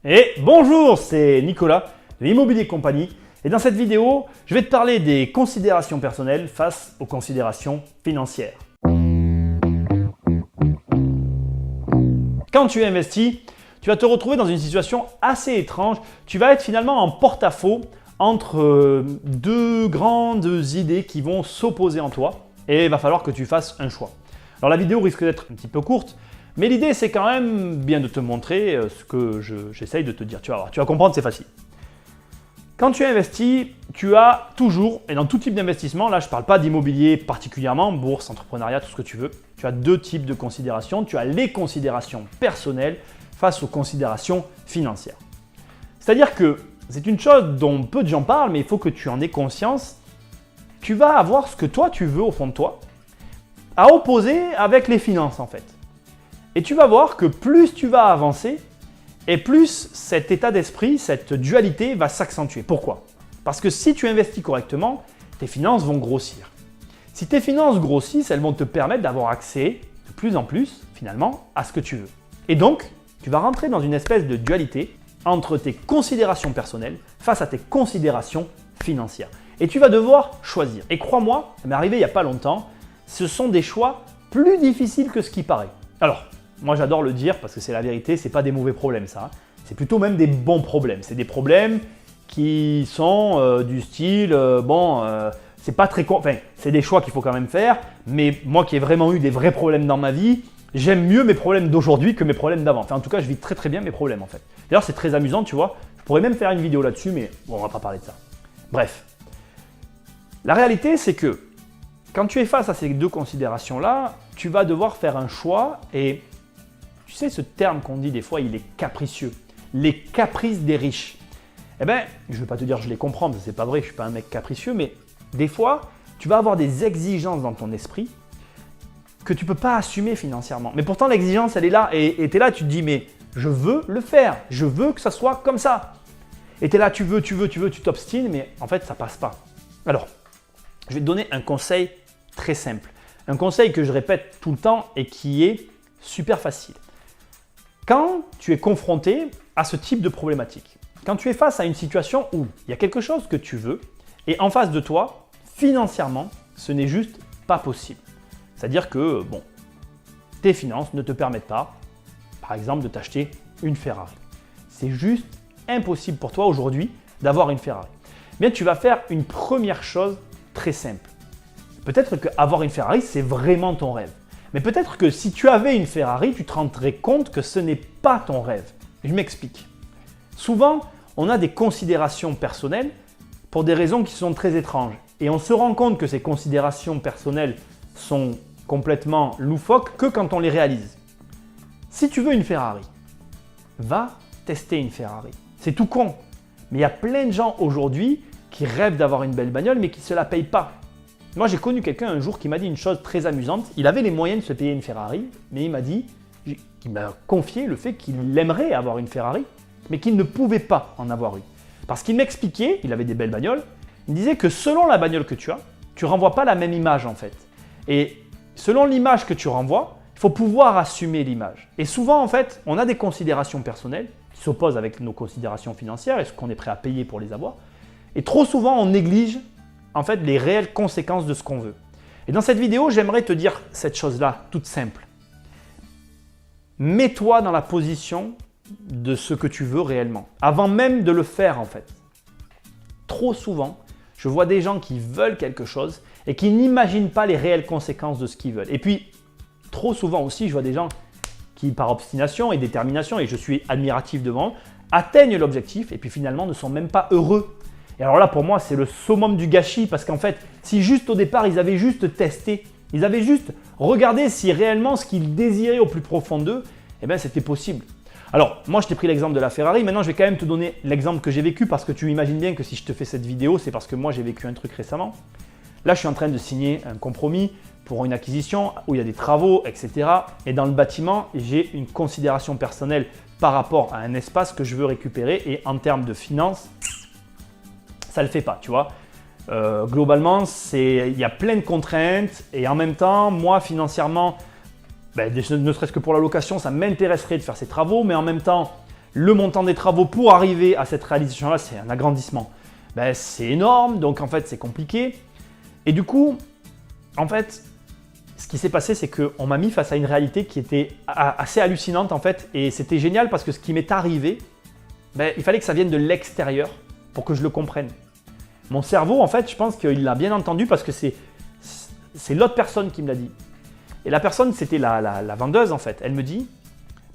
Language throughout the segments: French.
Et bonjour, c'est Nicolas de l'Immobilier Compagnie et dans cette vidéo, je vais te parler des considérations personnelles face aux considérations financières. Quand tu investis, tu vas te retrouver dans une situation assez étrange. Tu vas être finalement en porte-à-faux entre deux grandes idées qui vont s'opposer en toi et il va falloir que tu fasses un choix. Alors la vidéo risque d'être un petit peu courte, mais l'idée c'est quand même bien de te montrer ce que j'essaye de te dire. Tu vas voir, tu vas comprendre, c'est facile. Quand tu investis, tu as toujours, et dans tout type d'investissement, là je ne parle pas d'immobilier particulièrement, bourse, entrepreneuriat, tout ce que tu veux, tu as deux types de considérations. Tu as les considérations personnelles face aux considérations financières. C'est-à-dire que c'est une chose dont peu de gens parlent, mais il faut que tu en aies conscience. Tu vas avoir ce que toi tu veux au fond de toi, à opposer avec les finances en fait. Et tu vas voir que plus tu vas avancer, et plus cet état d'esprit, cette dualité va s'accentuer. Pourquoi? Parce que si tu investis correctement, tes finances vont grossir. Si tes finances grossissent, elles vont te permettre d'avoir accès de plus en plus, finalement, à ce que tu veux. Et donc, tu vas rentrer dans une espèce de dualité entre tes considérations personnelles face à tes considérations financières. Et tu vas devoir choisir. Et crois-moi, ça m'est arrivé il n'y a pas longtemps, ce sont des choix plus difficiles que ce qui paraît. Alors, moi j'adore le dire parce que c'est la vérité, c'est pas des mauvais problèmes ça. C'est plutôt même des bons problèmes. C'est des problèmes qui sont du style, c'est pas très... Enfin, c'est des choix qu'il faut quand même faire, mais moi qui ai vraiment eu des vrais problèmes dans ma vie, j'aime mieux mes problèmes d'aujourd'hui que mes problèmes d'avant. Enfin, en tout cas, je vis très très bien mes problèmes en fait. D'ailleurs, c'est très amusant, tu vois. Je pourrais même faire une vidéo là-dessus, mais bon, on va pas parler de ça. Bref. La réalité, c'est que quand tu es face à ces deux considérations-là, tu vas devoir faire un choix et tu sais ce terme qu'on dit des fois, il est capricieux. Les caprices des riches. Eh bien, je ne vais pas te dire je les comprends, parce que c'est pas vrai, je ne suis pas un mec capricieux, mais des fois, tu vas avoir des exigences dans ton esprit que tu ne peux pas assumer financièrement. Mais pourtant, l'exigence, elle est là et tu es là, tu te dis, mais je veux le faire, je veux que ça soit comme ça. Et tu es là, tu veux, tu t'obstines, mais en fait, ça passe pas. Alors, je vais te donner un conseil très simple. Un conseil que je répète tout le temps et qui est super facile. Quand tu es confronté à ce type de problématique, quand tu es face à une situation où il y a quelque chose que tu veux et en face de toi, financièrement, ce n'est juste pas possible. C'est-à-dire que, tes finances ne te permettent pas, par exemple, de t'acheter une Ferrari. C'est juste impossible pour toi aujourd'hui d'avoir une Ferrari. Bien, tu vas faire une première chose très simple. Peut-être qu'avoir une Ferrari, c'est vraiment ton rêve. Mais peut-être que si tu avais une Ferrari, tu te rendrais compte que ce n'est pas ton rêve. Je m'explique. Souvent, on a des considérations personnelles pour des raisons qui sont très étranges. Et on se rend compte que ces considérations personnelles sont complètement loufoques que quand on les réalise. Si tu veux une Ferrari, va tester une Ferrari. C'est tout con. Mais il y a plein de gens aujourd'hui qui rêvent d'avoir une belle bagnole mais qui ne se la payent pas. Moi, j'ai connu quelqu'un un jour qui m'a dit une chose très amusante. Il avait les moyens de se payer une Ferrari, mais il m'a confié le fait qu'il aimerait avoir une Ferrari, mais qu'il ne pouvait pas en avoir une. Parce qu'il m'expliquait, il avait des belles bagnoles, il disait que selon la bagnole que tu as, tu ne renvoies pas la même image en fait. Et selon l'image que tu renvoies, il faut pouvoir assumer l'image. Et souvent, en fait, on a des considérations personnelles qui s'opposent avec nos considérations financières et ce qu'on est prêt à payer pour les avoir. Et trop souvent, on néglige en fait les réelles conséquences de ce qu'on veut. Et dans cette vidéo, j'aimerais te dire cette chose-là, toute simple. Mets-toi dans la position de ce que tu veux réellement, avant même de le faire en fait. Trop souvent, je vois des gens qui veulent quelque chose et qui n'imaginent pas les réelles conséquences de ce qu'ils veulent. Et puis, trop souvent aussi, je vois des gens qui, par obstination et détermination, et je suis admiratif devant eux, atteignent l'objectif et puis finalement ne sont même pas heureux. Et alors là, pour moi, c'est le summum du gâchis parce qu'en fait, si juste au départ, ils avaient juste testé, ils avaient juste regardé si réellement ce qu'ils désiraient au plus profond d'eux, eh bien, c'était possible. Alors, moi, je t'ai pris l'exemple de la Ferrari. Maintenant, je vais quand même te donner l'exemple que j'ai vécu parce que tu imagines bien que si je te fais cette vidéo, c'est parce que moi, j'ai vécu un truc récemment. Là, je suis en train de signer un compromis pour une acquisition où il y a des travaux, etc. Et dans le bâtiment, j'ai une considération personnelle par rapport à un espace que je veux récupérer et en termes de finances, ça ne le fait pas, tu vois. Globalement, il y a plein de contraintes et en même temps, moi, financièrement, ne serait-ce que pour la location, ça m'intéresserait de faire ces travaux, mais en même temps, le montant des travaux pour arriver à cette réalisation-là, c'est un agrandissement. Ben, c'est énorme, donc en fait, c'est compliqué. Et du coup, en fait, ce qui s'est passé, c'est qu'on m'a mis face à une réalité qui était assez hallucinante, en fait. Et c'était génial parce que ce qui m'est arrivé, ben, il fallait que ça vienne de l'extérieur pour que je le comprenne. Mon cerveau, en fait, je pense qu'il l'a bien entendu parce que c'est l'autre personne qui me l'a dit. Et la personne, c'était la vendeuse, en fait. Elle me dit,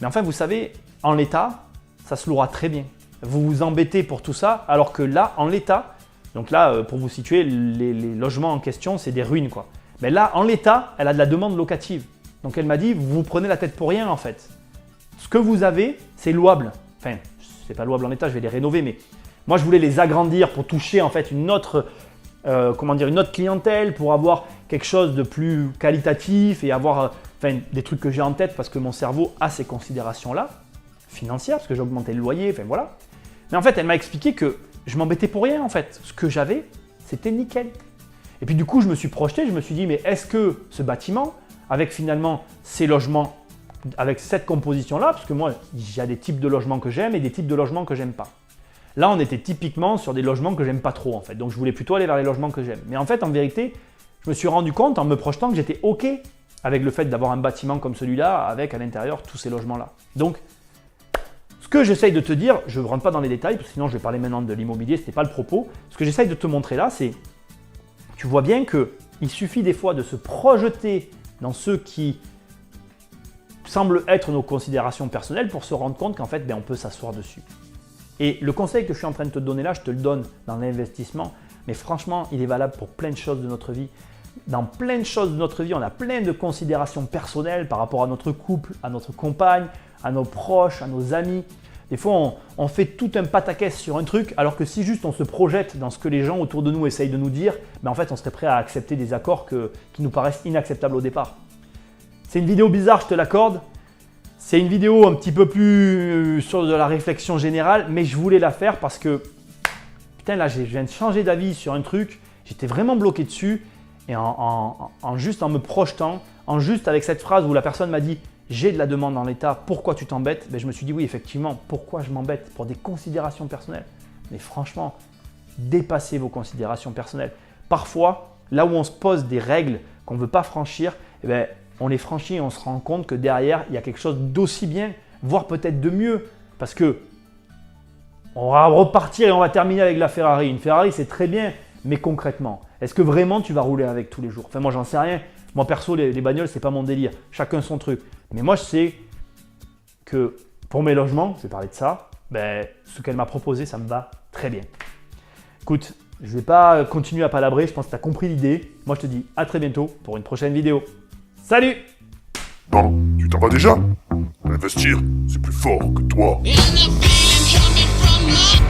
mais enfin, vous savez, en l'état, ça se louera très bien. Vous vous embêtez pour tout ça, alors que là, en l'état, donc là, pour vous situer, les logements en question, c'est des ruines, quoi. Mais là, en l'état, elle a de la demande locative. Donc elle m'a dit, vous vous prenez la tête pour rien, en fait. Ce que vous avez, c'est louable. Enfin, c'est pas louable en l'état, je vais les rénover, mais moi, je voulais les agrandir pour toucher, en fait, une autre clientèle, pour avoir quelque chose de plus qualitatif et avoir des trucs que j'ai en tête parce que mon cerveau a ces considérations-là, financières, parce que j'ai augmenté le loyer, enfin voilà. Mais en fait, elle m'a expliqué que je m'embêtais pour rien, en fait. Ce que j'avais, c'était nickel. Et puis du coup, je me suis projeté, je me suis dit, mais est-ce que ce bâtiment, avec finalement ces logements, avec cette composition-là, parce que moi, il y a des types de logements que j'aime et des types de logements que j'aime pas. Là, on était typiquement sur des logements que j'aime pas trop, en fait. Donc, je voulais plutôt aller vers les logements que j'aime. Mais en fait, en vérité, je me suis rendu compte en me projetant que j'étais OK avec le fait d'avoir un bâtiment comme celui-là, avec à l'intérieur tous ces logements-là. Donc, ce que j'essaye de te dire, je ne rentre pas dans les détails, parce que sinon je vais parler maintenant de l'immobilier, ce n'était pas le propos. Ce que j'essaye de te montrer là, c'est, tu vois bien qu'il suffit des fois de se projeter dans ce qui semble être nos considérations personnelles pour se rendre compte qu'en fait, on peut s'asseoir dessus. Et le conseil que je suis en train de te donner là, je te le donne dans l'investissement, mais franchement, il est valable pour plein de choses de notre vie. Dans plein de choses de notre vie, on a plein de considérations personnelles par rapport à notre couple, à notre compagne, à nos proches, à nos amis. Des fois, on fait tout un pataquès sur un truc, alors que si juste on se projette dans ce que les gens autour de nous essayent de nous dire, en fait, on serait prêt à accepter des accords qui nous paraissent inacceptables au départ. C'est une vidéo bizarre, je te l'accorde. C'est une vidéo un petit peu plus sur de la réflexion générale, mais je voulais la faire parce que, putain, là, je viens de changer d'avis sur un truc, j'étais vraiment bloqué dessus, et juste en me projetant, juste avec cette phrase où la personne m'a dit « j'ai de la demande dans l'état, pourquoi tu t'embêtes ?» Je me suis dit oui, effectivement, pourquoi je m'embête? Pour des considérations personnelles. Mais franchement, dépassez vos considérations personnelles. Parfois, là où on se pose des règles qu'on ne veut pas franchir, on les franchit et on se rend compte que derrière, il y a quelque chose d'aussi bien, voire peut-être de mieux. Parce que on va repartir et on va terminer avec la Ferrari. Une Ferrari, c'est très bien, mais concrètement, est-ce que vraiment tu vas rouler avec tous les jours? Enfin, moi, j'en sais rien. Moi, perso, les bagnoles, c'est pas mon délire. Chacun son truc. Mais moi, je sais que pour mes logements, je vais parler de ça, ce qu'elle m'a proposé, ça me va très bien. Écoute, je ne vais pas continuer à palabrer. Je pense que tu as compris l'idée. Moi, je te dis à très bientôt pour une prochaine vidéo. Salut! Bon, tu t'en vas déjà? Investir, c'est plus fort que toi. And the feeling coming from the